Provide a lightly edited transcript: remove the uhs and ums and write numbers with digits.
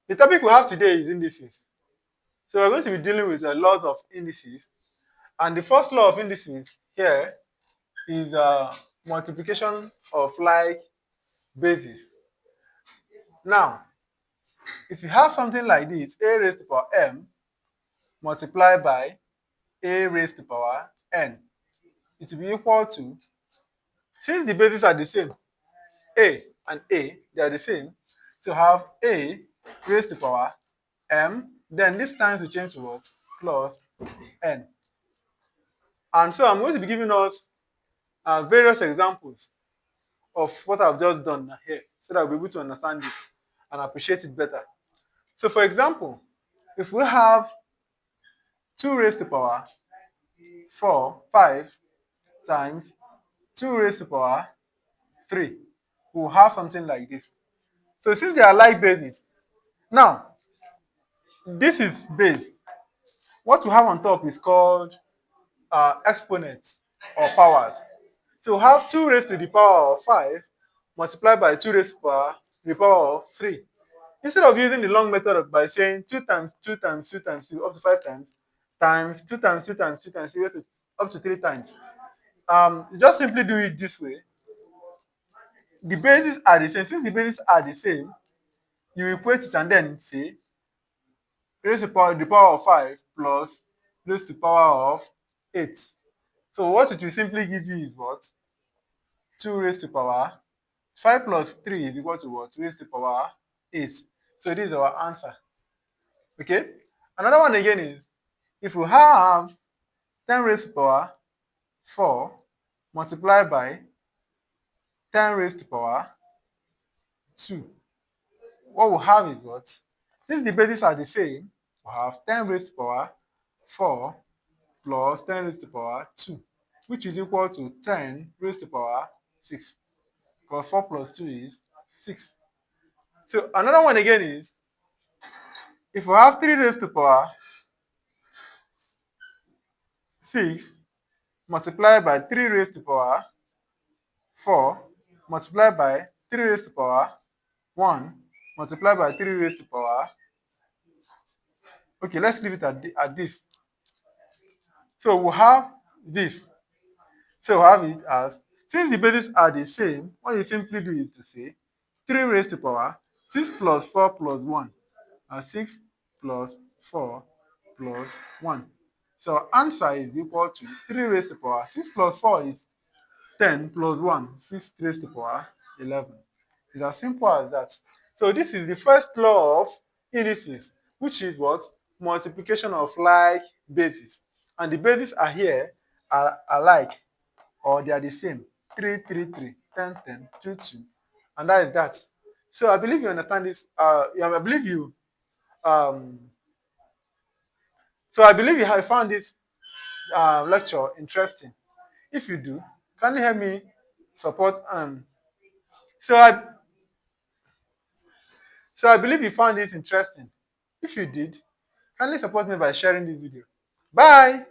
The topic we have today is indices. So we're going to be dealing with the laws of indices. And the first law of indices here is multiplication of like bases. Now, if you have something like this, a raised to the power m multiplied by a raised to the power n, it will be equal to, since the bases are the same, a and a, they are the same, so have a raised to the power m, then this times will change to what? Plus n. And so I'm going to be giving us various examples of what I've just done here so that we'll be able to understand it and appreciate it better. So for example, if we have 2 raised to the power 5 times 2 raised to the power 3, we'll have something like this. So since they are like bases, now this is base. What we have on top is called exponents or powers. So we have 2 raised to the power of 5 multiplied by 2 raised to the power of 3. Instead of using the long method by saying 2 times 2 times 2 times 2 up to 5 times 2 times 2 times 2 times 3 up to 3 times, you just simply do it this way. The bases are the same. Since the bases are the same, you equate it and then say raise to the power of 5 plus raise to the power of 8. So what it will simply give you is what? 2 raised to the power 5 plus 3 is equal to what? Raised to the power 8. So this is our answer. Okay? Another one again is, if we have 10 raised to the power 4 multiplied by 10 raised to the power 2, what we have is what? Since the bases are the same, we have 10 raised to the power 4 plus 10 raised to the power 2, which is equal to 10 raised to the power 6. Because 4 plus 2 is 6. So another one again is, if we have 3 raised to the power 6 multiplied by 3 raised to the power 4 multiplied by 3 raised to the power 1 multiplied by 3 raised to the power, okay, let's leave it at this. So we have this. So we have it as, since the bases are the same, what you simply do is to say 3 raised to the power 6 plus 4 plus 1, and 6 plus 4 plus 1. So our answer is equal to 3 raised to the power 6 plus 4 is 10 plus 1, 6 raised to the power 11. It's as simple as that. So this is the first law of indices, which is what? Multiplication of like bases. And the bases are here are alike, or they are the same. 3, 3, 3, 10, 10, 2, 2. And that is that. So I believe you understand this. I believe you so I believe you have found this lecture interesting. If you do, kindly help me support so I so I believe you found this interesting. If you did, kindly support me by sharing this video. Bye.